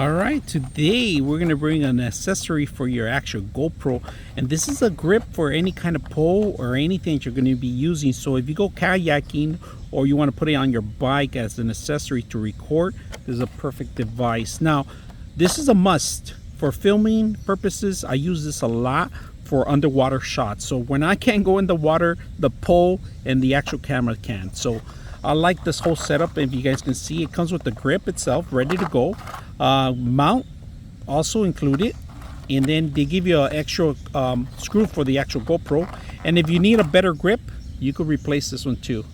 All right, today we're going to bring an accessory for your actual GoPro, and this is a grip for any kind of pole or anything that you're going to be using. So if you go kayaking or you want to put it on your bike as an accessory to record, this is a perfect device. Now, this is a must for filming purposes. I use this a lot for underwater shots. So when I can't go in the water, the pole and the actual camera can. So I like this whole setup. If you guys can see, it comes with the grip itself ready to go, mount also included, and then they give you an extra screw for the actual GoPro. And if you need a better grip, you could replace this one too.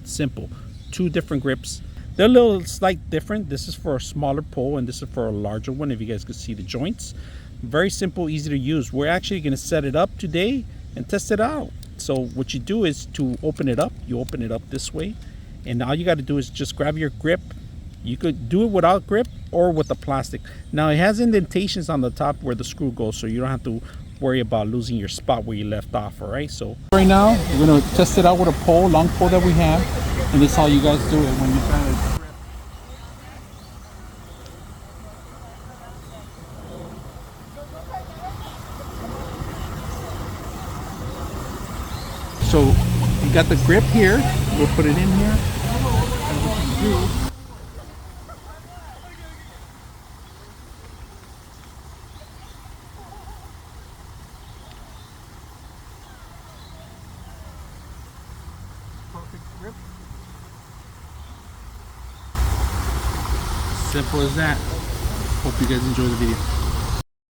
Simple. Two different grips. They're a little slight different. This is for a smaller pole and this is for a larger one. If you guys can see the joints, very simple, easy to use. We're actually going to set it up today and test it out. So what you do is to open it up, you open it up this way, and all you got to do is just grab your grip. You could do it without grip or with the plastic. Now it has indentations on the top where the screw goes, so you don't have to worry about losing your spot where you left off. All right, so right now we're going to test it out with a pole, long pole that we have, and this is how you guys do it when you try to. So you got the grip here, we'll put it in here, and what you do, perfect grip, simple as that. Hope you guys enjoy the video.